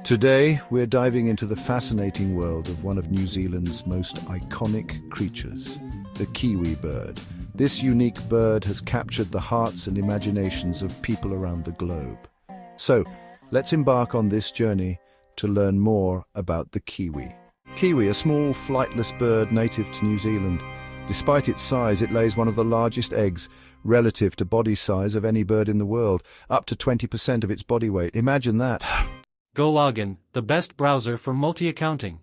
Today, we're diving into the fascinating world of one of New Zealand's most iconic creatures, the Kiwi bird. This unique bird has captured the hearts and imaginations of people around the globe. So, let's embark on this journey to learn more about the Kiwi. Kiwi, a small, flightless bird native to New Zealand. Despite its size, it lays one of the largest eggs relative to body size of any bird in the world, up to 20% of its body weight. Imagine that. Go login, the best browser for multi-accounting.